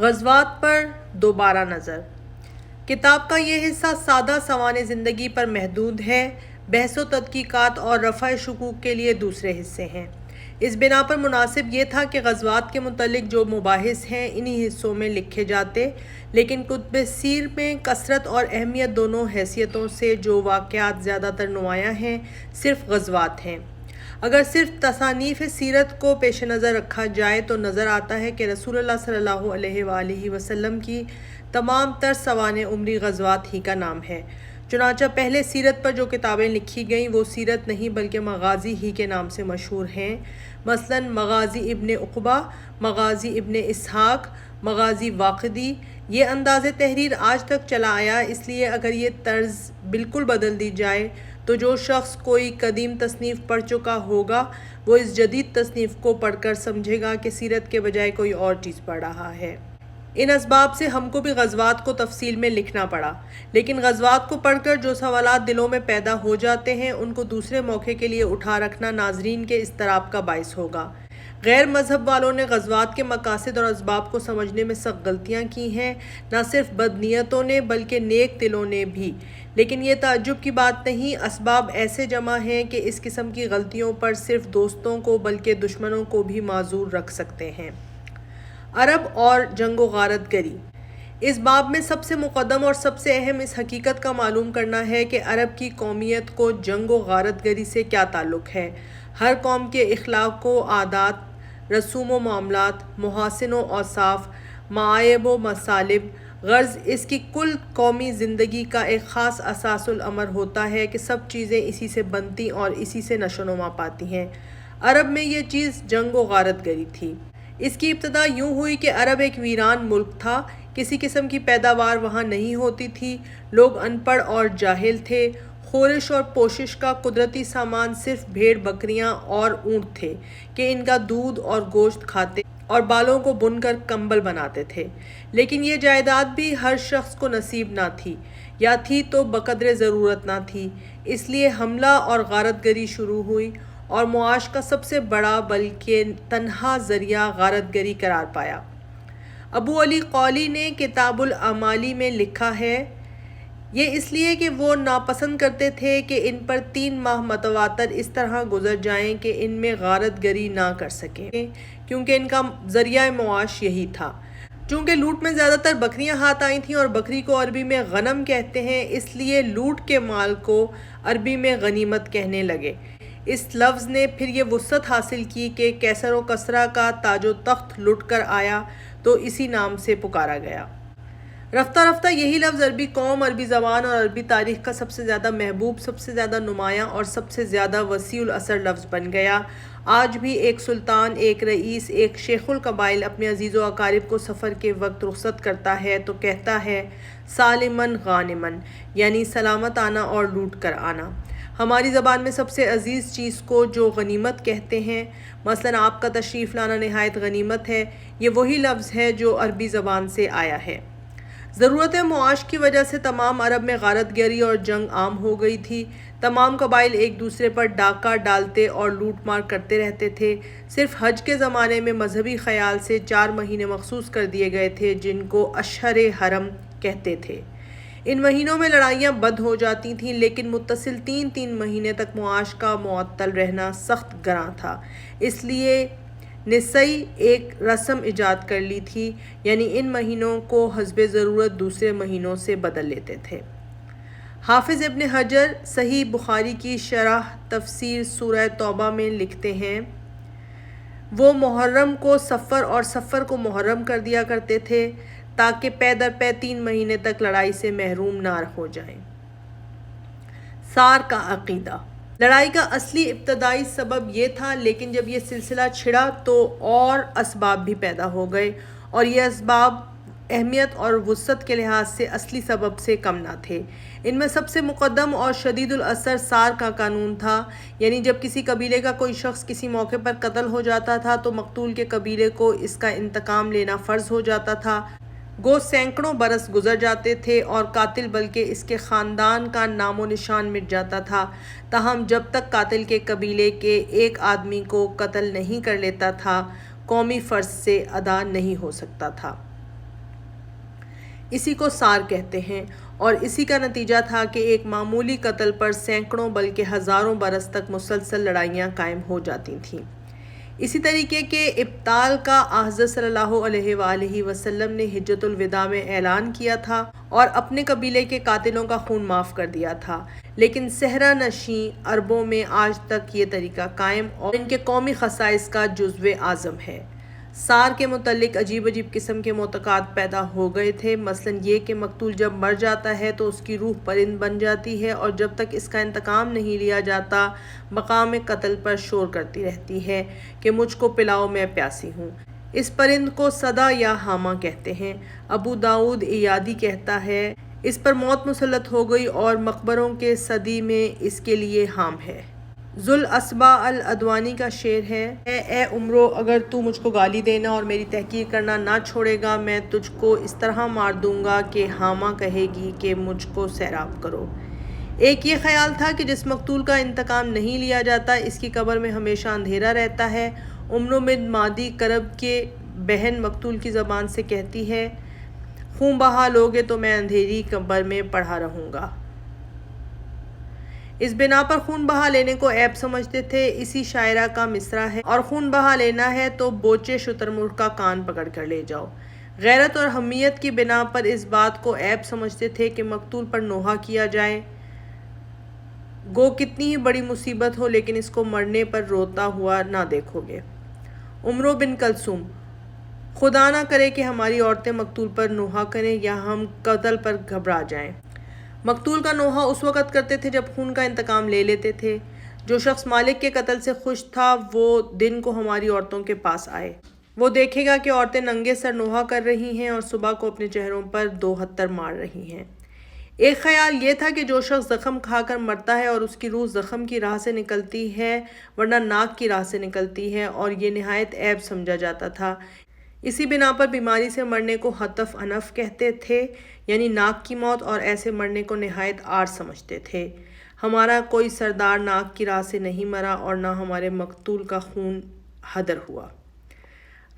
غزوات پر دوبارہ نظر۔ کتاب کا یہ حصہ سادہ سوانح زندگی پر محدود ہے، بحث و تحقیقات اور رفع شکوک کے لیے دوسرے حصے ہیں۔ اس بنا پر مناسب یہ تھا کہ غزوات کے متعلق جو مباحث ہیں انہی حصوں میں لکھے جاتے، لیکن کتب سیر میں کثرت اور اہمیت دونوں حیثیتوں سے جو واقعات زیادہ تر نمایاں ہیں صرف غزوات ہیں۔ اگر صرف تصانیف سیرت کو پیش نظر رکھا جائے تو نظر آتا ہے کہ رسول اللہ صلی اللہ علیہ وآلہ وسلم کی تمام تر سوانح عمری غزوات ہی کا نام ہے۔ چنانچہ پہلے سیرت پر جو کتابیں لکھی گئیں وہ سیرت نہیں بلکہ مغازی ہی کے نام سے مشہور ہیں، مثلاً مغازی ابن عقبہ، مغازی ابن اسحاق، مغازی واقدی۔ یہ انداز تحریر آج تک چلا آیا، اس لیے اگر یہ طرز بالکل بدل دی جائے تو جو شخص کوئی قدیم تصنیف پڑھ چکا ہوگا وہ اس جدید تصنیف کو پڑھ کر سمجھے گا کہ سیرت کے بجائے کوئی اور چیز پڑھ رہا ہے۔ ان اسباب سے ہم کو بھی غزوات کو تفصیل میں لکھنا پڑا، لیکن غزوات کو پڑھ کر جو سوالات دلوں میں پیدا ہو جاتے ہیں ان کو دوسرے موقع کے لیے اٹھا رکھنا ناظرین کے اضطراب کا باعث ہوگا۔ غیر مذہب والوں نے غزوات کے مقاصد اور اسباب کو سمجھنے میں سخت غلطیاں کی ہیں، نہ صرف بدنیتوں نے بلکہ نیک دلوں نے بھی، لیکن یہ تعجب کی بات نہیں، اسباب ایسے جمع ہیں کہ اس قسم کی غلطیوں پر صرف دوستوں کو بلکہ دشمنوں کو بھی معذور رکھ سکتے ہیں۔ عرب اور جنگ و غارت گری۔ اس باب میں سب سے مقدم اور سب سے اہم اس حقیقت کا معلوم کرنا ہے کہ عرب کی قومیت کو جنگ و غارت گری سے کیا تعلق ہے۔ ہر قوم کے اخلاق و عادات، رسوم و معاملات، محاسن و اوصاف، معائب و مصالب، غرض اس کی کل قومی زندگی کا ایک خاص اساس الامر ہوتا ہے کہ سب چیزیں اسی سے بنتی اور اسی سے نشو و نما پاتی ہیں۔ عرب میں یہ چیز جنگ و غارت گری تھی۔ اس کی ابتدا یوں ہوئی کہ عرب ایک ویران ملک تھا، کسی قسم کی پیداوار وہاں نہیں ہوتی تھی، لوگ ان پڑھ اور جاہل تھے، خورش اور پوشش کا قدرتی سامان صرف بھیڑ بکریاں اور اونٹ تھے کہ ان کا دودھ اور گوشت کھاتے اور بالوں کو بن کر کمبل بناتے تھے، لیکن یہ جائیداد بھی ہر شخص کو نصیب نہ تھی، یا تھی تو بقدر ضرورت نہ تھی، اس لیے حملہ اور غارت گری شروع ہوئی اور معاش کا سب سے بڑا بلکہ تنہا ذریعہ غارت گری قرار پایا۔ ابو علی قولی نے کتاب الاعمالی میں لکھا ہے، یہ اس لیے کہ وہ ناپسند کرتے تھے کہ ان پر 3 ماہ متواتر اس طرح گزر جائیں کہ ان میں غارت گری نہ کر سکیں، کیونکہ ان کا ذریعہ معاش یہی تھا۔ چونکہ لوٹ میں زیادہ تر بکریاں ہاتھ آئی تھیں اور بکری کو عربی میں غنم کہتے ہیں، اس لیے لوٹ کے مال کو عربی میں غنیمت کہنے لگے۔ اس لفظ نے پھر یہ وسعت حاصل کی کہ کیسر و کسریٰ کا تاج و تخت لٹ کر آیا تو اسی نام سے پکارا گیا۔ رفتہ رفتہ یہی لفظ عربی قوم، عربی زبان اور عربی تاریخ کا سب سے زیادہ محبوب، سب سے زیادہ نمایاں اور سب سے زیادہ وسیع الاثر لفظ بن گیا۔ آج بھی ایک سلطان، ایک رئیس، ایک شیخ القبائل اپنے عزیز و اقارب کو سفر کے وقت رخصت کرتا ہے تو کہتا ہے سالمن غانمن، یعنی سلامت آنا اور لوٹ کر آنا۔ ہماری زبان میں سب سے عزیز چیز کو جو غنیمت کہتے ہیں، مثلاً آپ کا تشریف لانا نہایت غنیمت ہے، یہ وہی لفظ ہے جو عربی زبان سے آیا ہے۔ ضرورت معاش کی وجہ سے تمام عرب میں غارت گری اور جنگ عام ہو گئی تھی، تمام قبائل ایک دوسرے پر ڈاکہ ڈالتے اور لوٹ مار کرتے رہتے تھے۔ صرف حج کے زمانے میں مذہبی خیال سے 4 مہینے مخصوص کر دیے گئے تھے جن کو اشہر حرم کہتے تھے۔ ان مہینوں میں لڑائیاں بند ہو جاتی تھیں، لیکن متصل 3 مہینے تک معاش کا معطل رہنا سخت گراں تھا، اس لیے نسائی ایک رسم ایجاد کر لی تھی، یعنی ان مہینوں کو حسب ضرورت دوسرے مہینوں سے بدل لیتے تھے۔ حافظ ابن حجر صحیح بخاری کی شرح تفسیر سورہ توبہ میں لکھتے ہیں، وہ محرم کو صفر اور صفر کو محرم کر دیا کرتے تھے تاکہ پے در پے 3 مہینے تک لڑائی سے محروم نہ ہو جائیں۔ سار کا عقیدہ۔ لڑائی کا اصلی ابتدائی سبب یہ تھا، لیکن جب یہ سلسلہ چھڑا تو اور اسباب بھی پیدا ہو گئے، اور یہ اسباب اہمیت اور وسعت کے لحاظ سے اصلی سبب سے کم نہ تھے۔ ان میں سب سے مقدم اور شدید الاثر سار کا قانون تھا، یعنی جب کسی قبیلے کا کوئی شخص کسی موقع پر قتل ہو جاتا تھا تو مقتول کے قبیلے کو اس کا انتقام لینا فرض ہو جاتا تھا۔ گو سینکڑوں برس گزر جاتے تھے اور قاتل بلکہ اس کے خاندان کا نام و نشان مٹ جاتا تھا، تاہم جب تک قاتل کے قبیلے کے ایک آدمی کو قتل نہیں کر لیتا تھا، قومی فرض سے ادا نہیں ہو سکتا تھا۔ اسی کو سار کہتے ہیں، اور اسی کا نتیجہ تھا کہ ایک معمولی قتل پر سینکڑوں بلکہ ہزاروں برس تک مسلسل لڑائیاں قائم ہو جاتی تھیں۔ اسی طریقے کے ابطال کا حضرت صلی اللہ علیہ وآلہ وسلم نے حجۃ الوداع میں اعلان کیا تھا اور اپنے قبیلے کے قاتلوں کا خون معاف کر دیا تھا، لیکن صحرا نشین عربوں میں آج تک یہ طریقہ قائم اور ان کے قومی خصائص کا جزو اعظم ہے۔ سار کے متعلق عجیب قسم کے معتقدات پیدا ہو گئے تھے، مثلاً یہ کہ مقتول جب مر جاتا ہے تو اس کی روح پرند بن جاتی ہے اور جب تک اس کا انتقام نہیں لیا جاتا مقام قتل پر شور کرتی رہتی ہے کہ مجھ کو پلاؤ میں پیاسی ہوں۔ اس پرند کو صدا یا ہامہ کہتے ہیں۔ ابو داؤد ایادی کہتا ہے اس پر موت مسلط ہو گئی اور مقبروں کے صدی میں اس کے لیے ہام ہے۔ ذوالاسباء العدوانی کا شعر ہے، اے عمرو اگر تو مجھ کو گالی دینا اور میری تحقیر کرنا نہ چھوڑے گا میں تجھ کو اس طرح مار دوں گا کہ ہامہ کہے گی کہ مجھ کو سیراب کرو۔ ایک یہ خیال تھا کہ جس مقتول کا انتقام نہیں لیا جاتا اس کی قبر میں ہمیشہ اندھیرا رہتا ہے۔ عمرو بن مادی کرب کے بہن مقتول کی زبان سے کہتی ہے، خون بہا لوگے تو میں اندھیری قبر میں پڑا رہوں گا۔ اس بنا پر خون بہا لینے کو عیب سمجھتے تھے۔ اسی شاعرہ کا مصرع ہے، اور خون بہا لینا ہے تو بوچے شترمرغ کا کان پکڑ کر لے جاؤ۔ غیرت اور حمیت کی بنا پر اس بات کو عیب سمجھتے تھے کہ مقتول پر نوحہ کیا جائے، گو کتنی ہی بڑی مصیبت ہو لیکن اس کو مرنے پر روتا ہوا نہ دیکھو گے۔ عمرو بن کلثوم، خدا نہ کرے کہ ہماری عورتیں مقتول پر نوحہ کریں یا ہم قتل پر گھبرا جائیں۔ مقتول کا نوحہ اس وقت کرتے تھے جب خون کا انتقام لے لیتے تھے۔ جو شخص مالک کے قتل سے خوش تھا وہ دن کو ہماری عورتوں کے پاس آئے، وہ دیکھے گا کہ عورتیں ننگے سر نوحہ کر رہی ہیں اور صبح کو اپنے چہروں پر 2 ہتر مار رہی ہیں۔ ایک خیال یہ تھا کہ جو شخص زخم کھا کر مرتا ہے اور اس کی روح زخم کی راہ سے نکلتی ہے ورنہ ناک کی راہ سے نکلتی ہے، اور یہ نہایت عیب سمجھا جاتا تھا۔ اسی بنا پر بیماری سے مرنے کو حتف انف کہتے تھے، یعنی ناک کی موت، اور ایسے مرنے کو نہایت عار سمجھتے تھے۔ ہمارا کوئی سردار ناک کی راہ سے نہیں مرا اور نہ ہمارے مقتول کا خون ہدر ہوا۔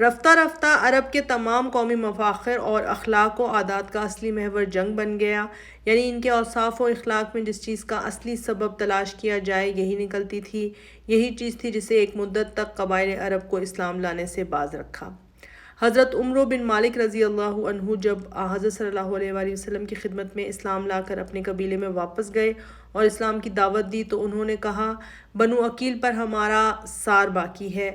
رفتہ رفتہ عرب کے تمام قومی مفاخر اور اخلاق و عادات کا اصلی محور جنگ بن گیا، یعنی ان کے اوصاف و اخلاق میں جس چیز کا اصلی سبب تلاش کیا جائے یہی نکلتی تھی۔ یہی چیز تھی جسے ایک مدت تک قبائل عرب کو اسلام لانے سے باز رکھا۔ حضرت عمرو بن مالک رضی اللہ عنہ جب حضرت صلی اللہ علیہ وآلہ وسلم کی خدمت میں اسلام لا کر اپنے قبیلے میں واپس گئے اور اسلام کی دعوت دی تو انہوں نے کہا، بنو عقیل پر ہمارا سار باقی ہے،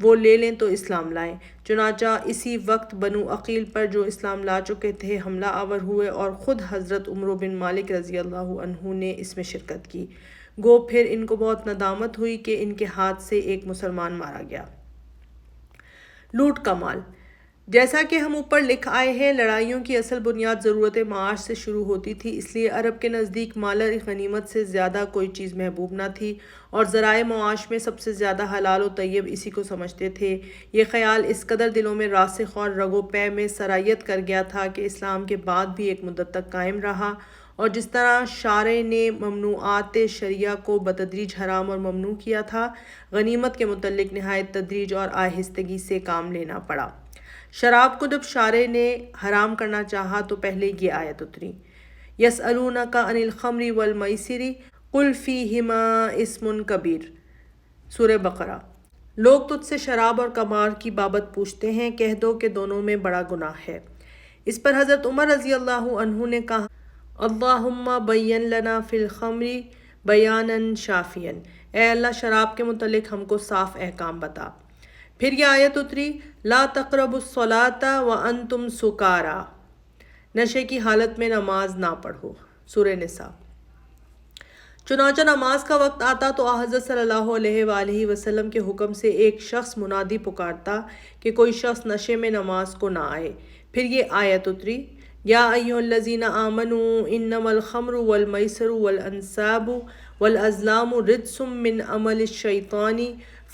وہ لے لیں تو اسلام لائیں۔ چنانچہ اسی وقت بنو عقیل پر جو اسلام لا چکے تھے حملہ آور ہوئے اور خود حضرت عمرو بن مالک رضی اللہ عنہ نے اس میں شرکت کی۔ گو پھر ان کو بہت ندامت ہوئی کہ ان کے ہاتھ سے ایک مسلمان مارا گیا۔ لوٹ کا مال، جیسا کہ ہم اوپر لکھ آئے ہیں، لڑائیوں کی اصل بنیاد ضرورت معاش سے شروع ہوتی تھی، اس لیے عرب کے نزدیک مال غنیمت سے زیادہ کوئی چیز محبوب نہ تھی، اور ذرائع معاش میں سب سے زیادہ حلال و طیب اسی کو سمجھتے تھے۔ یہ خیال اس قدر دلوں میں راسخ اور رگ و پے میں سرایت کر گیا تھا کہ اسلام کے بعد بھی ایک مدت تک قائم رہا، اور جس طرح شارع نے ممنوعات شرعیہ کو بتدریج حرام اور ممنوع کیا تھا، غنیمت کے متعلق نہایت تدریج اور آہستگی سے کام لینا پڑا۔ شراب کو جب شارع نے حرام کرنا چاہا تو پہلے یہ آیت اتری، یسألونک عن الخمر والمیسر قل فیہما اسم کبیر، سورہ بقرہ۔ لوگ تجھ سے شراب اور قمار کی بابت پوچھتے ہیں، کہہ دو کہ دونوں میں بڑا گناہ ہے۔ اس پر حضرت عمر رضی اللہ عنہ نے کہا، اللہم بین لنا فی الخمر بیانا شافیا، اے اللہ شراب کے متعلق ہم کو صاف احکام بتا۔ پھر یہ آیت اتری، لا تقربوا الصلاۃ وانتم سکارا، نشے کی حالت میں نماز نہ پڑھو، سورہ نساء۔ چنانچہ نماز کا وقت آتا تو حضرت صلی اللہ علیہ وآلہ وسلم کے حکم سے ایک شخص منادی پکارتا کہ کوئی شخص نشے میں نماز کو نہ آئے۔ پھر یہ آیت اتری، یا ایھا الذین آمنوا انما الخمر والمیسر والانصاب والازلام رجس من عمل الشیطان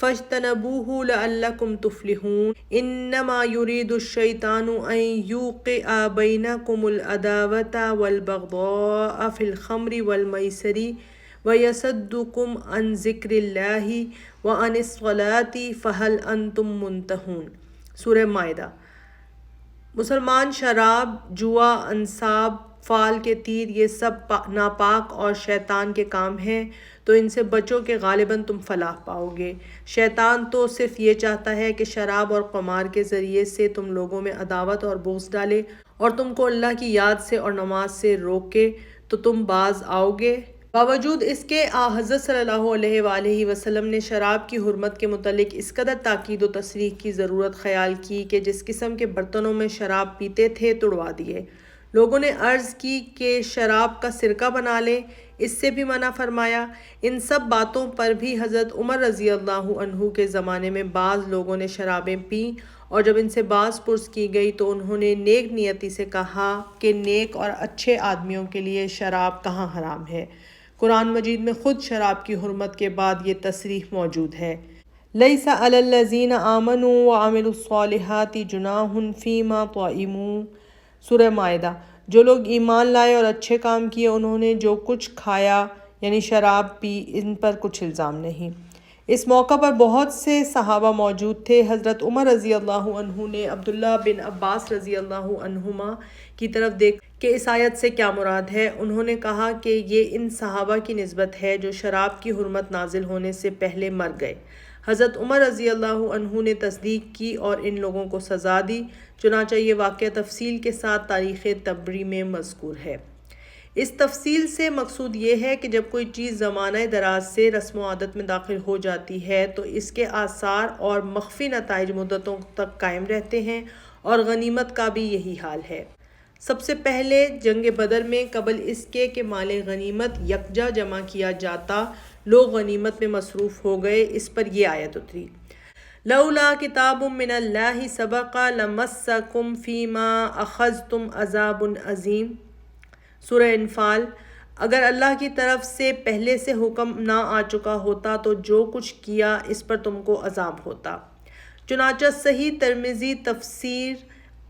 فاجتنبوہ لعلکم تفلحون، انما یرید الشیطان ان یوقع بینکم العداوۃ والبغضاء فی الخمر والمیسر ویصدکم عن ذکر اللہ وعن الصلاۃ فہل انتم منتہون، سورہ مائدہ۔ مسلمان شراب، جوا، انصاب، فال کے تیر یہ سب ناپاک اور شیطان کے کام ہیں، تو ان سے بچو کہ غالباً تم فلاح پاؤ گے۔ شیطان تو صرف یہ چاہتا ہے کہ شراب اور قمار کے ذریعے سے تم لوگوں میں عداوت اور بغض ڈالے اور تم کو اللہ کی یاد سے اور نماز سے روکے، تو تم باز آؤ گے۔ باوجود اس کے حضرت صلی اللہ علیہ وآلہ وسلم نے شراب کی حرمت کے متعلق اس قدر تاکید و تصریح کی ضرورت خیال کی کہ جس قسم کے برتنوں میں شراب پیتے تھے تڑوا دیے۔ لوگوں نے عرض کی کہ شراب کا سرکہ بنا لیں، اس سے بھی منع فرمایا۔ ان سب باتوں پر بھی حضرت عمر رضی اللہ عنہ کے زمانے میں بعض لوگوں نے شرابیں پیں، اور جب ان سے باز پرس کی گئی تو انہوں نے نیک نیتی سے کہا کہ نیک اور اچھے آدمیوں کے لیے شراب کہاں حرام ہے۔ قرآن مجید میں خود شراب کی حرمت کے بعد یہ تصریح موجود ہے۔ لَيْسَ عَلَى الَّذِينَ آمَنُوا وَعَمِلُوا الصَّالِحَاتِ جُنَاحٌ فِيمَا طَعِمُوا۔ سورہ مائدہ۔ جو لوگ ایمان لائے اور اچھے کام کیے انہوں نے جو کچھ کھایا یعنی شراب پی، ان پر کچھ الزام نہیں۔ اس موقع پر بہت سے صحابہ موجود تھے۔ حضرت عمر رضی اللہ عنہ نے عبداللہ بن عباس رضی اللہ عنہما کی طرف دیکھ کہ اس آیت سے کیا مراد ہے۔ انہوں نے کہا کہ یہ ان صحابہ کی نسبت ہے جو شراب کی حرمت نازل ہونے سے پہلے مر گئے۔ حضرت عمر رضی اللہ عنہ نے تصدیق کی اور ان لوگوں کو سزا دی، چنانچہ یہ واقعہ تفصیل کے ساتھ تاریخ طبری میں مذکور ہے۔ اس تفصیل سے مقصود یہ ہے کہ جب کوئی چیز زمانہ دراز سے رسم و عادت میں داخل ہو جاتی ہے تو اس کے آثار اور مخفی نتائج مدتوں تک قائم رہتے ہیں، اور غنیمت کا بھی یہی حال ہے۔ سب سے پہلے جنگ بدر میں قبل اس کے کہ مال غنیمت یکجا جمع کیا جاتا، لوگ غنیمت میں مصروف ہو گئے۔ اس پر یہ آیت اتری: لولا کتاب من اللہ سبق لمسکم فیما اخذتم عذاب عظیم۔ سورہ انفال۔ اگر اللہ کی طرف سے پہلے سے حکم نہ آ چکا ہوتا تو جو کچھ کیا اس پر تم کو عذاب ہوتا۔ چنانچہ صحیح ترمذی تفسیر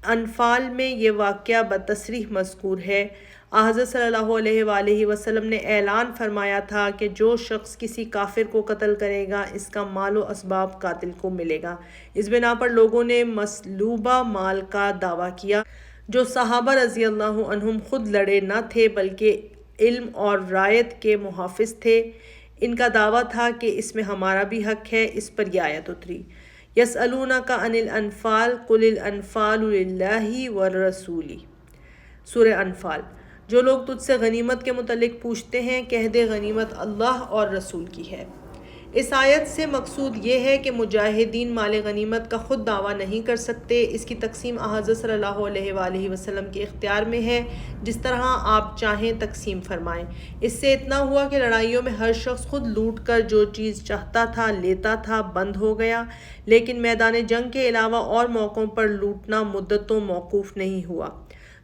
انفال میں یہ واقعہ بتصریح مذکور ہے۔ حضرت صلی اللہ علیہ وآلہ وسلم نے اعلان فرمایا تھا کہ جو شخص کسی کافر کو قتل کرے گا اس کا مال و اسباب قاتل کو ملے گا۔ اس بنا پر لوگوں نے مسلوبہ مال کا دعویٰ کیا۔ جو صحابہ رضی اللہ عنہم خود لڑے نہ تھے بلکہ علم اور رعایت کے محافظ تھے، ان کا دعویٰ تھا کہ اس میں ہمارا بھی حق ہے۔ اس پر یہ آیت اتری: یسألونک عن الانفال قل الانفال للہ والرسول۔ سورہ انفال۔ جو لوگ تجھ سے غنیمت کے متعلق پوچھتے ہیں کہہ دے غنیمت اللہ اور رسول کی ہے۔ اس آیت سے مقصود یہ ہے کہ مجاہدین مال غنیمت کا خود دعویٰ نہیں کر سکتے، اس کی تقسیم حضرت صلی اللہ علیہ وآلہ وسلم کے اختیار میں ہے، جس طرح آپ چاہیں تقسیم فرمائیں۔ اس سے اتنا ہوا کہ لڑائیوں میں ہر شخص خود لوٹ کر جو چیز چاہتا تھا لیتا تھا، بند ہو گیا، لیکن میدان جنگ کے علاوہ اور موقعوں پر لوٹنا مدتوں موقوف نہیں ہوا۔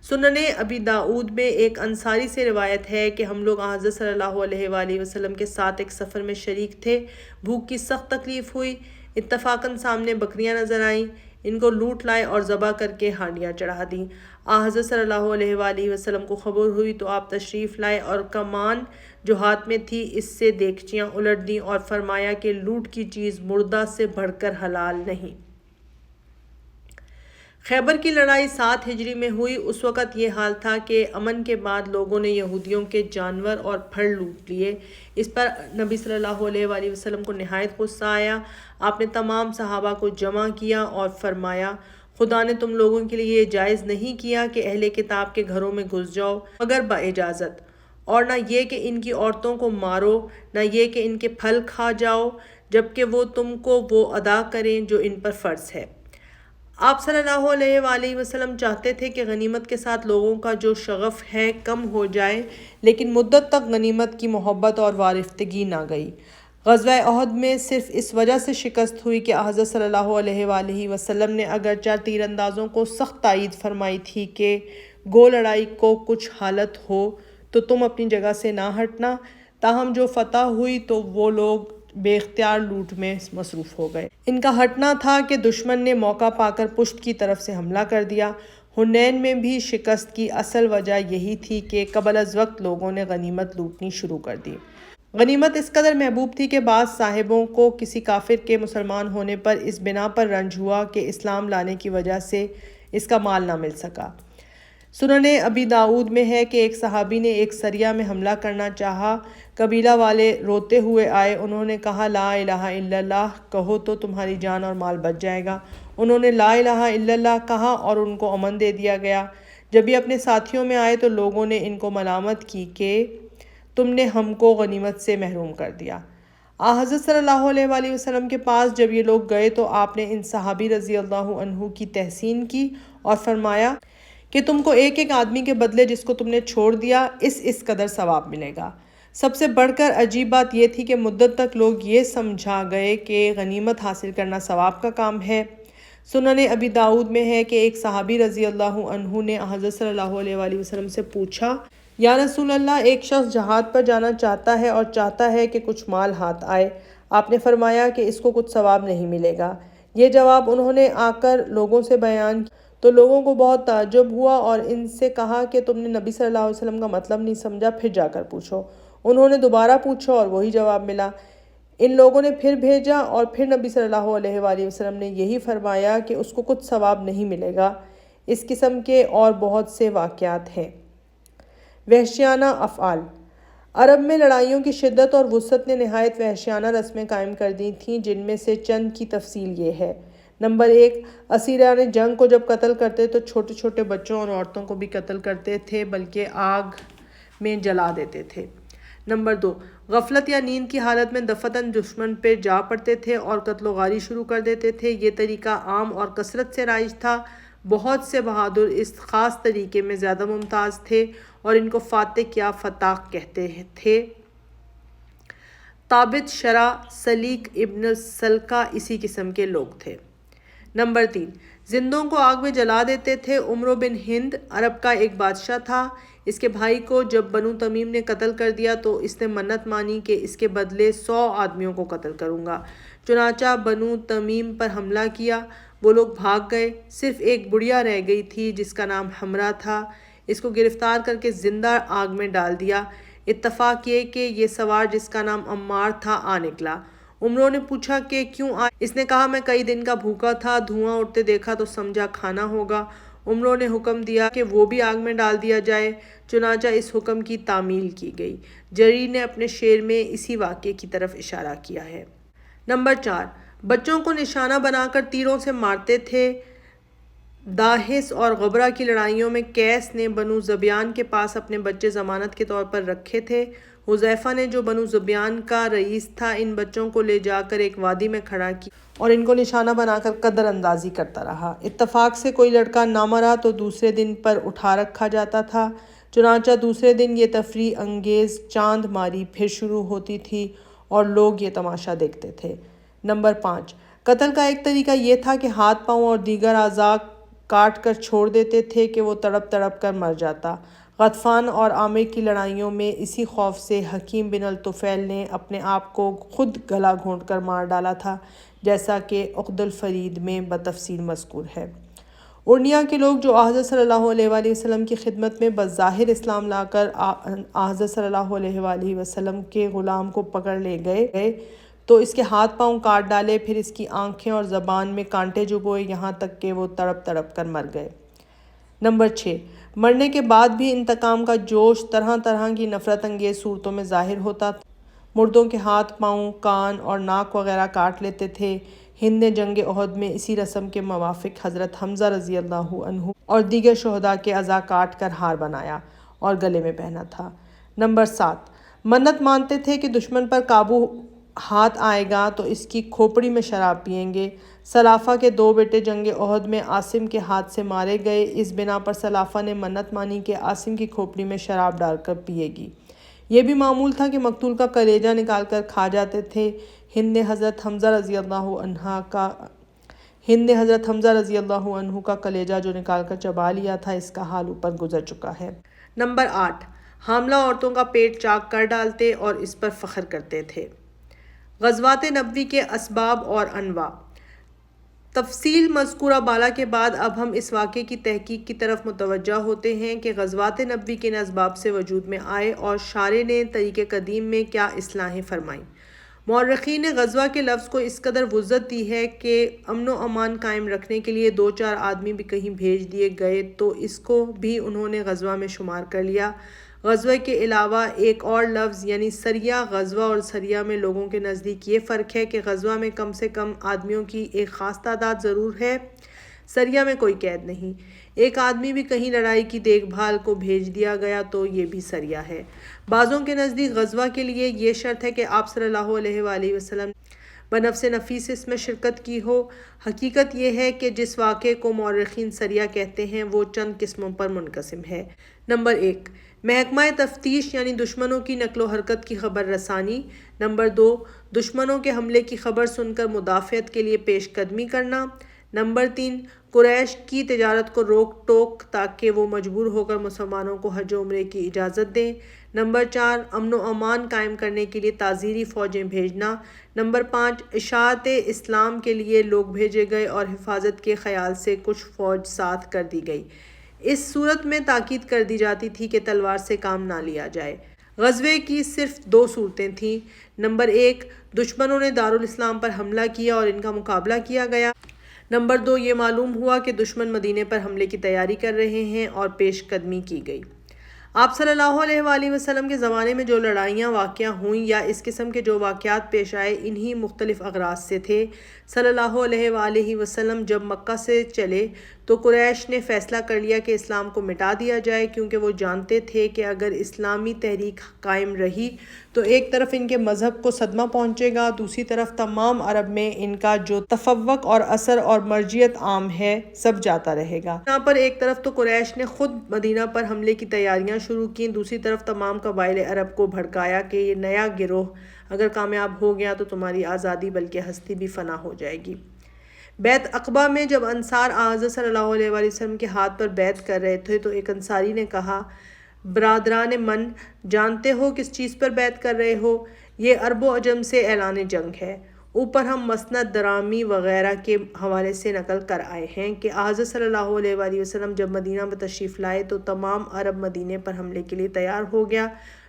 سنن ابی داؤد میں ایک انصاری سے روایت ہے کہ ہم لوگ حضرت صلی اللہ علیہ وآلہ وسلم کے ساتھ ایک سفر میں شریک تھے، بھوک کی سخت تکلیف ہوئی، اتفاقاً سامنے بکریاں نظر آئیں، ان کو لوٹ لائے اور ذبح کر کے ہانڈیاں چڑھا دیں۔ حضرت صلی اللہ علیہ وآلہ وسلم کو خبر ہوئی تو آپ تشریف لائے اور کمان جو ہاتھ میں تھی اس سے دیگچیاں الٹ دیں اور فرمایا کہ لوٹ کی چیز مردہ سے بڑھ کر حلال نہیں۔ خیبر کی لڑائی 7 ہجری میں ہوئی۔ اس وقت یہ حال تھا کہ امن کے بعد لوگوں نے یہودیوں کے جانور اور پھل لوٹ لیے۔ اس پر نبی صلی اللہ علیہ وآلہ وسلم کو نہایت غصہ آیا۔ آپ نے تمام صحابہ کو جمع کیا اور فرمایا: خدا نے تم لوگوں کے لیے یہ جائز نہیں کیا کہ اہل کتاب کے گھروں میں گھس جاؤ مگر باجازت، اور نہ یہ کہ ان کی عورتوں کو مارو، نہ یہ کہ ان کے پھل کھا جاؤ، جبکہ وہ تم کو وہ ادا کریں جو ان پر فرض ہے۔ آپ صلی اللہ علیہ وآلہ وسلم چاہتے تھے کہ غنیمت کے ساتھ لوگوں کا جو شغف ہے کم ہو جائے، لیکن مدت تک غنیمت کی محبت اور وارفتگی نہ گئی۔ غزوہ احد میں صرف اس وجہ سے شکست ہوئی کہ حضرت صلی اللہ علیہ وآلہ وسلم نے اگرچہ تیر اندازوں کو سخت تائید فرمائی تھی کہ گو لڑائی کو کچھ حالت ہو تو تم اپنی جگہ سے نہ ہٹنا، تاہم جو فتح ہوئی تو وہ لوگ بے اختیار لوٹ میں مصروف ہو گئے۔ ان کا ہٹنا تھا کہ دشمن نے موقع پا کر پشت کی طرف سے حملہ کر دیا۔ حنین میں بھی شکست کی اصل وجہ یہی تھی کہ قبل از وقت لوگوں نے غنیمت لوٹنی شروع کر دی۔ غنیمت اس قدر محبوب تھی کہ بعض صاحبوں کو کسی کافر کے مسلمان ہونے پر اس بنا پر رنج ہوا کہ اسلام لانے کی وجہ سے اس کا مال نہ مل سکا۔ سنن ابی داؤد میں ہے کہ ایک صحابی نے ایک سریہ میں حملہ کرنا چاہا، قبیلہ والے روتے ہوئے آئے، انہوں نے کہا لا الہ الا اللہ کہو تو تمہاری جان اور مال بچ جائے گا۔ انہوں نے لا الہ الا اللہ کہا اور ان کو امن دے دیا گیا۔ جب یہ اپنے ساتھیوں میں آئے تو لوگوں نے ان کو ملامت کی کہ تم نے ہم کو غنیمت سے محروم کر دیا۔ حضرت صلی اللہ علیہ وآلہ وسلم کے پاس جب یہ لوگ گئے تو آپ نے ان صحابی رضی اللہ عنہ کی تحسین کی اور فرمایا کہ تم کو ایک ایک آدمی کے بدلے جس کو تم نے چھوڑ دیا اس قدر ثواب ملے گا۔ سب سے بڑھ کر عجیب بات یہ تھی کہ مدت تک لوگ یہ سمجھا گئے کہ غنیمت حاصل کرنا ثواب کا کام ہے۔ سنن ابی داؤد میں ہے کہ ایک صحابی رضی اللہ عنہ نے حضرت صلی اللہ علیہ وآلہ وسلم سے پوچھا یا رسول اللہ، ایک شخص جہاد پر جانا چاہتا ہے اور چاہتا ہے کہ کچھ مال ہاتھ آئے۔ آپ نے فرمایا کہ اس کو کچھ ثواب نہیں ملے گا۔ یہ جواب انہوں نے آ کر لوگوں سے بیان کیا تو لوگوں کو بہت تعجب ہوا اور ان سے کہا کہ تم نے نبی صلی اللہ علیہ وسلم کا مطلب نہیں سمجھا، پھر جا کر پوچھو۔ انہوں نے دوبارہ پوچھا اور وہی جواب ملا۔ ان لوگوں نے پھر بھیجا اور پھر نبی صلی اللہ علیہ وآلہ وسلم نے یہی فرمایا کہ اس کو کچھ ثواب نہیں ملے گا۔ اس قسم کے اور بہت سے واقعات ہیں۔ وحشیانہ افعال۔ عرب میں لڑائیوں کی شدت اور وسعت نے نہایت وحشیانہ رسمیں قائم کر دی تھیں، جن میں سے چند کی تفصیل یہ ہے۔ نمبر 1، اسیران جنگ کو جب قتل کرتے تو چھوٹے چھوٹے بچوں اور عورتوں کو بھی قتل کرتے تھے، بلکہ آگ میں جلا دیتے تھے۔ نمبر 2، غفلت یا نیند کی حالت میں دفعتاً دشمن پہ جا پڑتے تھے اور قتل و غاری شروع کر دیتے تھے۔ یہ طریقہ عام اور کثرت سے رائج تھا۔ بہت سے بہادر اس خاص طریقے میں زیادہ ممتاز تھے اور ان کو فاتق یا فتاق کہتے تھے۔ ثابت شرح سلیق ابن سلقہ اسی قسم کے لوگ تھے۔ نمبر 3، زندوں کو آگ میں جلا دیتے تھے۔ عمرو بن ہند عرب کا ایک بادشاہ تھا۔ اس کے بھائی کو جب بنو تمیم نے قتل کر دیا تو اس نے منت مانی کہ اس کے بدلے 100 آدمیوں کو قتل کروں گا۔ چنانچہ بنو تمیم پر حملہ کیا۔ وہ لوگ بھاگ گئے، صرف ایک بڑھیا رہ گئی تھی جس کا نام حمرہ تھا۔ اس کو گرفتار کر کے زندہ آگ میں ڈال دیا۔ اتفاق یہ کہ یہ سوار جس کا نام عمار تھا آ نکلا۔ عمروں نے پوچھا کہ کیوں آئے؟ اس نے کہا میں کئی دن کا بھوکا تھا، دھواں اٹھتے دیکھا تو سمجھا کھانا ہوگا۔ عمروں نے حکم دیا کہ وہ بھی آگ میں ڈال دیا جائے۔ چنانچہ اس حکم کی تعمیل کی گئی۔ جریر نے اپنے شعر میں اسی واقعے کی طرف اشارہ کیا ہے۔ نمبر 4، بچوں کو نشانہ بنا کر تیروں سے مارتے تھے۔ داہس اور غبرہ کی لڑائیوں میں قیس نے بنو ذبیان کے پاس اپنے بچے ضمانت کے طور پر رکھے تھے۔ حذیفہ نے جو بنو ذبیان کا رئیس تھا ان بچوں کو لے جا کر ایک وادی میں کھڑا کیا اور ان کو نشانہ بنا کر قدر اندازی کرتا رہا۔ اتفاق سے کوئی لڑکا نہ مرا تو دوسرے دن پر اٹھا رکھا جاتا تھا۔ چنانچہ دوسرے دن یہ تفریح انگیز چاند ماری پھر شروع ہوتی تھی اور لوگ یہ تماشا دیکھتے تھے۔ نمبر 5، قتل کا ایک طریقہ یہ تھا کہ ہاتھ پاؤں اور دیگر اعضاء کاٹ کر چھوڑ دیتے تھے کہ وہ تڑپ تڑپ کر مر جاتا۔ غطفان اور عامر کی لڑائیوں میں اسی خوف سے حکیم بن الطفیل نے اپنے آپ کو خود گلا گھونٹ کر مار ڈالا تھا، جیسا کہ عقد الفرید میں بتفصیل مذکور ہے۔ ارنیا کے لوگ جو حضرت صلی اللہ علیہ وآلہ وسلم کی خدمت میں بظاہر اسلام لا کر حضرت صلی اللہ علیہ وآلہ وسلم کے غلام کو پکڑ لے گئے تو اس کے ہاتھ پاؤں کاٹ ڈالے، پھر اس کی آنکھیں اور زبان میں کانٹے چبھوئے یہاں تک کہ وہ تڑپ تڑپ کر مر گئے۔ نمبر 6، مرنے کے بعد بھی انتقام کا جوش طرح طرح کی نفرت انگیز صورتوں میں ظاہر ہوتا تھا۔ مردوں کے ہاتھ پاؤں، کان اور ناک وغیرہ کاٹ لیتے تھے۔ ہند نے جنگ احد میں اسی رسم کے موافق حضرت حمزہ رضی اللہ عنہ اور دیگر شہداء کے اعضاء کاٹ کر ہار بنایا اور گلے میں پہنا تھا۔ نمبر 7، منت مانتے تھے کہ دشمن پر قابو ہاتھ آئے گا تو اس کی کھوپڑی میں شراب پئیں گے۔ سلافہ کے 2 بیٹے جنگ احد میں عاصم کے ہاتھ سے مارے گئے۔ اس بنا پر سلافہ نے منت مانی کہ عاصم کی کھوپڑی میں شراب ڈال کر پیے گی۔ یہ بھی معمول تھا کہ مقتول کا کلیجہ نکال کر کھا جاتے تھے۔ ہند نے حضرت حمزہ رضی اللہ عنہ کا کلیجہ جو نکال کر چبا لیا تھا، اس کا حال اوپر گزر چکا ہے۔ نمبر 8، حاملہ عورتوں کا پیٹ چاک کر ڈالتے اور اس پر فخر کرتے تھے۔ غزوات نبوی کے اسباب اور انواع۔ تفصیل مذکورہ بالا کے بعد اب ہم اس واقعے کی تحقیق کی طرف متوجہ ہوتے ہیں کہ غزوات نبوی کن اسباب سے وجود میں آئے اور شارع نے طریق قدیم میں کیا اصلاحیں فرمائیں۔ مورخین نے غزوہ کے لفظ کو اس قدر وسعت دی ہے کہ امن و امان قائم رکھنے کے لیے 2-4 آدمی بھی کہیں بھیج دیے گئے تو اس کو بھی انہوں نے غزوہ میں شمار کر لیا۔ غزوہ کے علاوہ ایک اور لفظ یعنی سریہ، غزوہ اور سریہ میں لوگوں کے نزدیک یہ فرق ہے کہ غزوہ میں کم سے کم آدمیوں کی ایک خاص تعداد ضرور ہے، سریہ میں کوئی قید نہیں۔ ایک آدمی بھی کہیں لڑائی کی دیکھ بھال کو بھیج دیا گیا تو یہ بھی سریہ ہے۔ بعضوں کے نزدیک غزوہ کے لیے یہ شرط ہے کہ آپ صلی اللہ علیہ وآلہ وسلم بنفس نفیس اس میں شرکت کی ہو۔ حقیقت یہ ہے کہ جس واقعے کو مورخین سریہ کہتے ہیں وہ چند قسموں پر منقسم ہے۔ نمبر 1، محکمہ تفتیش یعنی دشمنوں کی نقل و حرکت کی خبر رسانی۔ نمبر 2، دشمنوں کے حملے کی خبر سن کر مدافعت کے لیے پیش قدمی کرنا۔ نمبر 3، قریش کی تجارت کو روک ٹوک تاکہ وہ مجبور ہو کر مسلمانوں کو حج و عمرے کی اجازت دیں۔ نمبر 4، امن و امان قائم کرنے کے لیے تعزیری فوجیں بھیجنا۔ نمبر 5، اشاعت اسلام کے لیے لوگ بھیجے گئے اور حفاظت کے خیال سے کچھ فوج ساتھ کر دی گئی۔ اس صورت میں تاکید کر دی جاتی تھی کہ تلوار سے کام نہ لیا جائے۔ غزوے کی صرف 2 صورتیں تھیں۔ نمبر 1، دشمنوں نے دارالاسلام پر حملہ کیا اور ان کا مقابلہ کیا گیا۔ نمبر 2، یہ معلوم ہوا کہ دشمن مدینے پر حملے کی تیاری کر رہے ہیں اور پیش قدمی کی گئی۔ آپ صلی اللہ علیہ وآلہ وسلم کے زمانے میں جو لڑائیاں واقع ہوئیں یا اس قسم کے جو واقعات پیش آئے انہی مختلف اغراض سے تھے۔ صلی اللہ علیہ وآلہ وسلم جب مکہ سے چلے تو قریش نے فیصلہ کر لیا کہ اسلام کو مٹا دیا جائے، کیونکہ وہ جانتے تھے کہ اگر اسلامی تحریک قائم رہی تو ایک طرف ان کے مذہب کو صدمہ پہنچے گا، دوسری طرف تمام عرب میں ان کا جو تفوق اور اثر اور مرجعیت عام ہے سب جاتا رہے گا۔ یہاں پر ایک طرف تو قریش نے خود مدینہ پر حملے کی تیاریاں شروع کیں، دوسری طرف تمام قبائل عرب کو بھڑکایا کہ یہ نیا گروہ اگر کامیاب ہو گیا تو تمہاری آزادی بلکہ ہستی بھی فنا ہو جائے گی۔ بیعت عقبہ میں جب انصار حضرت صلی اللہ علیہ وآلہ وسلم کے ہاتھ پر بیعت کر رہے تھے تو ایک انصاری نے کہا، برادران من، جانتے ہو کس چیز پر بیعت کر رہے ہو؟ یہ عرب و عجم سے اعلان جنگ ہے۔ اوپر ہم مسند درامی وغیرہ کے حوالے سے نقل کر آئے ہیں کہ حضرت صلی اللہ علیہ وآلہ وسلم جب مدینہ میں تشریف لائے تو تمام عرب مدینے پر حملے کے لیے تیار ہو گیا۔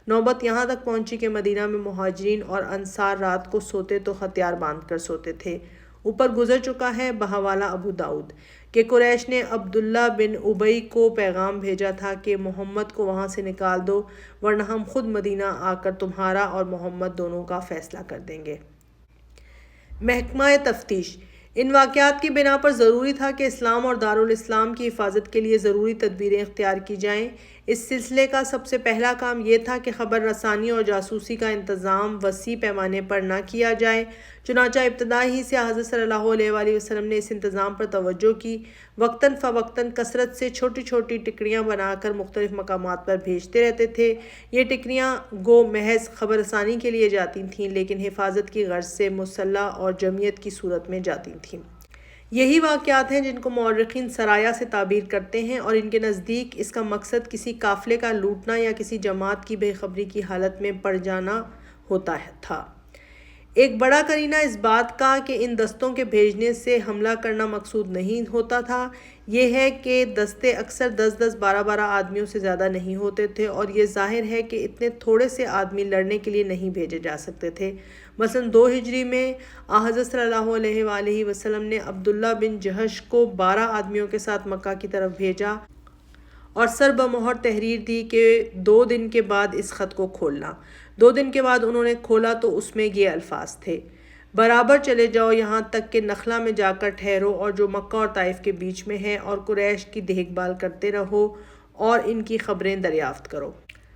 نوبت یہاں تک پہنچی کہ مدینہ میں مہاجرین اور انصار رات کو سوتے تو ہتھیار باندھ کر سوتے تھے۔ اوپر گزر چکا ہے بحوالہ ابو داؤد کہ قریش نے عبداللہ بن ابی کو پیغام بھیجا تھا کہ محمد کو وہاں سے نکال دو ورنہ ہم خود مدینہ آ کر تمہارا اور محمد دونوں کا فیصلہ کر دیں گے۔ محکمہ تفتیش، ان واقعات کی بنا پر ضروری تھا کہ اسلام اور دارالاسلام کی حفاظت کے لیے ضروری تدبیریں اختیار کی جائیں۔ اس سلسلے کا سب سے پہلا کام یہ تھا کہ خبر رسانی اور جاسوسی کا انتظام وسیع پیمانے پر نہ کیا جائے۔ چنانچہ ابتدا ہی سے حضرت صلی اللہ علیہ وآلہ وسلم نے اس انتظام پر توجہ کی، وقتاً فوقتاً کثرت سے چھوٹی چھوٹی ٹکڑیاں بنا کر مختلف مقامات پر بھیجتے رہتے تھے۔ یہ ٹکڑیاں گو محض خبر رسانی کے لیے جاتی تھیں لیکن حفاظت کی غرض سے مسلح اور جمعیت کی صورت میں جاتی تھیں۔ یہی واقعات ہیں جن کو مورخین سرایا سے تعبیر کرتے ہیں اور ان کے نزدیک اس کا مقصد کسی قافلے کا لوٹنا یا کسی جماعت کی بے خبری کی حالت میں پڑ جانا ہوتا تھا۔ ایک بڑا قرینہ اس بات کا کہ ان دستوں کے بھیجنے سے حملہ کرنا مقصود نہیں ہوتا تھا یہ ہے کہ دستے اکثر 10-10 12-12 آدمیوں سے زیادہ نہیں ہوتے تھے اور یہ ظاہر ہے کہ اتنے تھوڑے سے آدمی لڑنے کے لیے نہیں بھیجے جا سکتے تھے۔ مثلاً 2 ہجری میں حضرت صلی اللہ علیہ وآلہ وسلم نے عبداللہ بن جہش کو 12 آدمیوں کے ساتھ مکہ کی طرف بھیجا اور سر بمہر تحریر دی کہ 2 دن کے بعد اس خط کو کھولنا۔ 2 دن کے بعد انہوں نے کھولا تو اس میں یہ الفاظ تھے، برابر چلے جاؤ یہاں تک کہ نخلا میں جا کر ٹھہرو اور جو مکہ اور طائف کے بیچ میں ہے اور قریش کی دیکھ بھال کرتے رہو اور ان کی خبریں دریافت کرو۔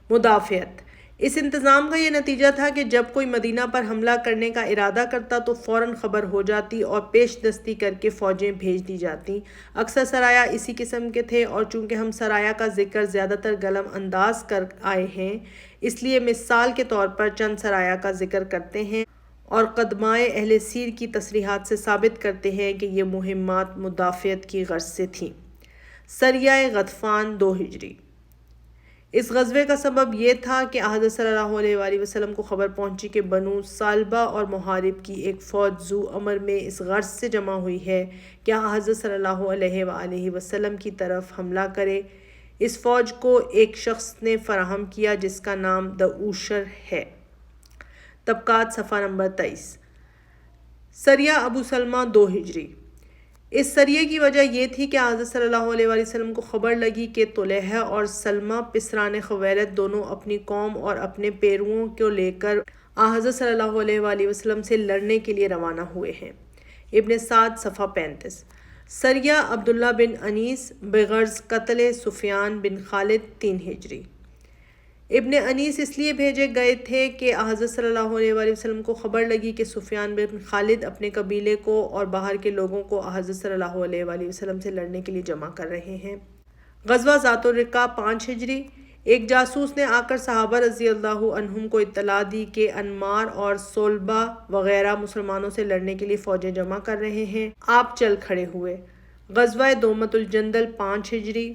مدافعت، اس انتظام کا یہ نتیجہ تھا کہ جب کوئی مدینہ پر حملہ کرنے کا ارادہ کرتا تو فوراً خبر ہو جاتی اور پیش دستی کر کے فوجیں بھیج دی جاتیں۔ اکثر سرایا اسی قسم کے تھے اور چونکہ ہم سرایا کا ذکر زیادہ تر قلم انداز کر آئے ہیں اس لیے مثال کے طور پر چند سرایا کا ذکر کرتے ہیں اور قدمائے اہل سیر کی تصریحات سے ثابت کرتے ہیں کہ یہ مہمات مدافعت کی غرض سے تھیں۔ سریہ غطفان 2 ہجری، اس غزوے کا سبب یہ تھا کہ حضرت صلی اللہ علیہ وآلہ وسلم کو خبر پہنچی کہ بنو سالبہ اور محارب کی ایک فوج ذو امر میں اس غرض سے جمع ہوئی ہے کہ حضرت صلی اللہ علیہ وآلہ وسلم کی طرف حملہ کرے۔ اس فوج کو ایک شخص نے فراہم کیا جس کا نام دعوشر ہے۔ طبقات صفحہ نمبر 23۔ سریہ ابو سلمہ 2 ہجری۔ اس سریے کی وجہ یہ تھی کہ حضرت صلی اللہ علیہ وآلہ وسلم کو خبر لگی کہ طلحہ اور سلمہ پسران خویلد دونوں اپنی قوم اور اپنے پیرووں کو لے کر حضرت صلی اللہ علیہ وآلہ وسلم سے لڑنے کے لیے روانہ ہوئے ہیں۔ ابن سعد صفحہ 35۔ سریہ عبداللہ بن انیس بغرض قتل سفیان بن خالد 3 ہجری۔ ابن انیس اس لیے بھیجے گئے تھے کہ حضرت صلی اللہ علیہ وآلہ وسلم کو خبر لگی کہ سفیان بن خالد اپنے قبیلے کو اور باہر کے لوگوں کو حضرت صلی اللہ علیہ وآلہ وسلم سے لڑنے کے لیے جمع کر رہے ہیں۔ غزوہ ذات الرقاع 5 ہجری۔ ایک جاسوس نے آ کر صحابہ رضی اللہ عنہم کو اطلاع دی کہ انمار اور صلبہ وغیرہ مسلمانوں سے لڑنے کے لیے فوجیں جمع کر رہے ہیں۔ آپ چل کھڑے ہوئے۔ غزوہ دومۃ الجندل 5 ہجری۔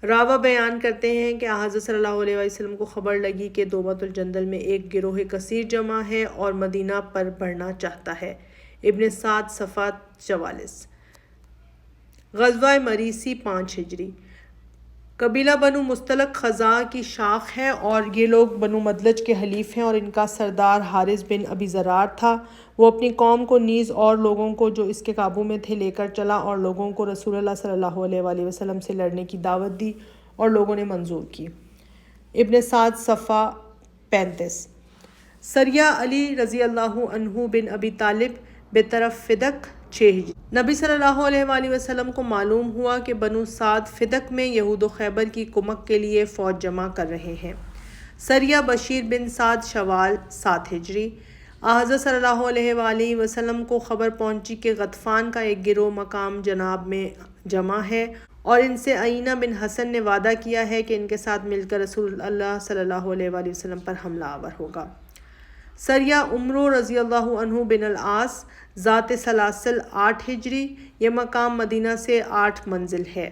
راوی بیان کرتے ہیں کہ حضرت صلی اللہ علیہ وسلم کو خبر لگی کہ دومۃ الجندل میں ایک گروہ کثیر جمع ہے اور مدینہ پر بڑھنا چاہتا ہے۔ ابن سعد صفحہ 44۔ غزوہ مریسی 5 ہجری۔ قبیلہ بنو مستلق خزاع کی شاخ ہے اور یہ لوگ بنو مدلج کے حلیف ہیں اور ان کا سردار حارث بن ابی ذرار تھا۔ وہ اپنی قوم کو نیز اور لوگوں کو جو اس کے قابو میں تھے لے کر چلا اور لوگوں کو رسول اللہ صلی اللہ علیہ وآلہ وسلم سے لڑنے کی دعوت دی اور لوگوں نے منظور کی۔ ابن سعد صفحہ 35۔ سریہ علی رضی اللہ عنہ بن ابی طالب بطرف فدق 6 ہجری۔ نبی صلی اللہ علیہ وآلہ وسلم کو معلوم ہوا کہ بنو سعد فدق میں یہود و خیبر کی کمک کے لیے فوج جمع کر رہے ہیں۔ سریہ بشیر بن سعد شوال 7 ہجری۔ حضرت صلی اللہ علیہ وآلہ وسلم کو خبر پہنچی کہ غطفان کا ایک گروہ مقام جناب میں جمع ہے اور ان سے عینہ بن حسن نے وعدہ کیا ہے کہ ان کے ساتھ مل کر رسول اللہ صلی اللہ علیہ وآلہ وسلم پر حملہ آور ہوگا۔ سریہ عمرو رضی اللہ عنہ بن العاص ذات سلاسل 8 ہجری۔ یہ مقام مدینہ سے 8 منزل ہے۔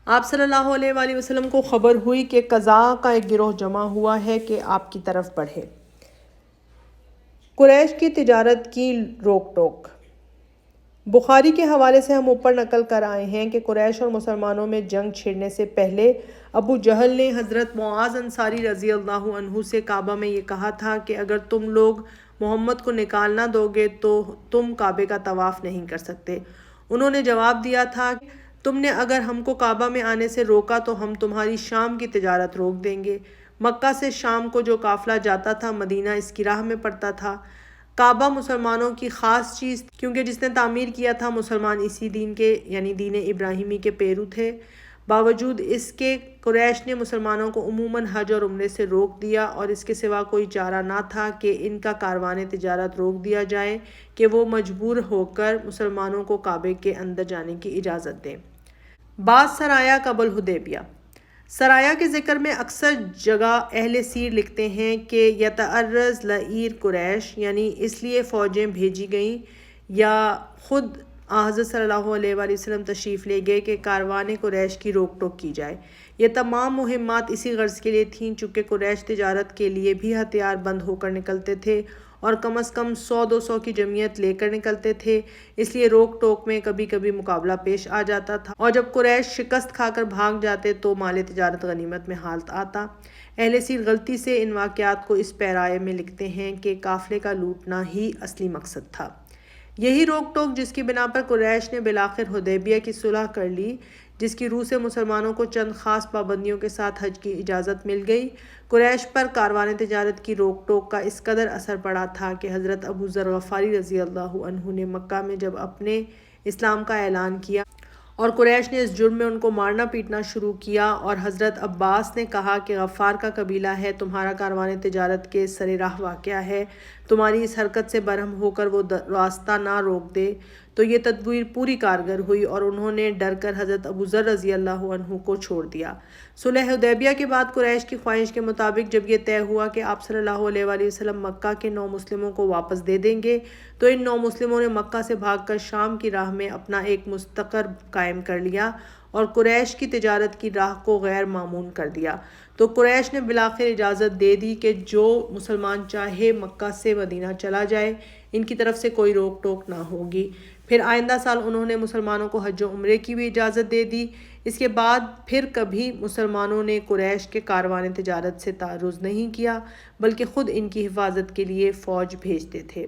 آپ صلی اللہ علیہ وآلہ وسلم کو خبر ہوئی کہ قزاع کا ایک گروہ جمع ہوا ہے کہ آپ کی طرف بڑھے۔ قریش کی تجارت کی روک ٹوک۔ بخاری کے حوالے سے ہم اوپر نقل کر آئے ہیں کہ قریش اور مسلمانوں میں جنگ چھڑنے سے پہلے ابو جہل نے حضرت معاذ انصاری رضی اللہ عنہ سے کعبہ میں یہ کہا تھا کہ اگر تم لوگ محمد کو نکال نہ دو گے تو تم کعبے کا طواف نہیں کر سکتے۔ انہوں نے جواب دیا تھا کہ تم نے اگر ہم کو کعبہ میں آنے سے روکا تو ہم تمہاری شام کی تجارت روک دیں گے۔ مکہ سے شام کو جو قافلہ جاتا تھا مدینہ اس کی راہ میں پڑتا تھا۔ کعبہ مسلمانوں کی خاص چیز کیونکہ جس نے تعمیر کیا تھا مسلمان اسی دین کے یعنی دین ابراہیمی کے پیرو تھے۔ باوجود اس کے قریش نے مسلمانوں کو عموماً حج اور عمرے سے روک دیا اور اس کے سوا کوئی چارہ نہ تھا کہ ان کا کاروان تجارت روک دیا جائے کہ وہ مجبور ہو کر مسلمانوں کو کعبے کے اندر جانے کی اجازت دیں۔ بعض سرایا قبل حدیبیہ۔ سرایا کے ذکر میں اکثر جگہ اہل سیر لکھتے ہیں کہ یتعرض لعیر قریش یعنی اس لیے فوجیں بھیجی گئیں یا خود حضرت صلی اللہ علیہ وآلہ وسلم تشریف لے گئے کہ کاروان قریش کی روک ٹوک کی جائے۔ یہ تمام مہمات اسی غرض کے لیے تھیں چونکہ قریش تجارت کے لیے بھی ہتھیار بند ہو کر نکلتے تھے اور کم از کم 100-200 کی جمعیت لے کر نکلتے تھے، اس لیے روک ٹوک میں کبھی کبھی مقابلہ پیش آ جاتا تھا اور جب قریش شکست کھا کر بھاگ جاتے تو مال تجارت غنیمت میں حالت آتا۔ اہل سیر غلطی سے ان واقعات کو اس پیرائے میں لکھتے ہیں کہ قافلے کا لوٹنا ہی اصلی مقصد تھا۔ یہی روک ٹوک جس کی بنا پر قریش نے بالآخر حدیبیہ کی صلح کر لی، جس کی روح سے مسلمانوں کو چند خاص پابندیوں کے ساتھ حج کی اجازت مل گئی۔ قریش پر کاروان تجارت کی روک ٹوک کا اس قدر اثر پڑا تھا کہ حضرت ابو ذر غفاری رضی اللہ عنہ نے مکہ میں جب اپنے اسلام کا اعلان کیا اور قریش نے اس جرم میں ان کو مارنا پیٹنا شروع کیا اور حضرت عباس نے کہا کہ غفار کا قبیلہ ہے، تمہارا کاروان تجارت کے سر راہ واقع ہے، تمہاری اس حرکت سے برہم ہو کر وہ راستہ نہ روک دے، تو یہ تدبیر پوری کارگر ہوئی اور انہوں نے ڈر کر حضرت ابو ذر رضی اللہ عنہ کو چھوڑ دیا۔ صلح حدیبیہ کے بعد قریش کی خواہش کے مطابق جب یہ طے ہوا کہ آپ صلی اللہ علیہ وآلہ وسلم مکہ کے 9 مسلموں کو واپس دے دیں گے تو ان 9 مسلموں نے مکہ سے بھاگ کر شام کی راہ میں اپنا ایک مستقر قائم کر لیا اور قریش کی تجارت کی راہ کو غیر معمون کر دیا، تو قریش نے بالآخر اجازت دے دی کہ جو مسلمان چاہے مکہ سے مدینہ چلا جائے، ان کی طرف سے کوئی روک ٹوک نہ ہوگی۔ پھر آئندہ سال انہوں نے مسلمانوں کو حج و عمرے کی بھی اجازت دے دی۔ اس کے بعد پھر کبھی مسلمانوں نے قریش کے کاروان تجارت سے تعرض نہیں کیا، بلکہ خود ان کی حفاظت کے لیے فوج بھیجتے تھے۔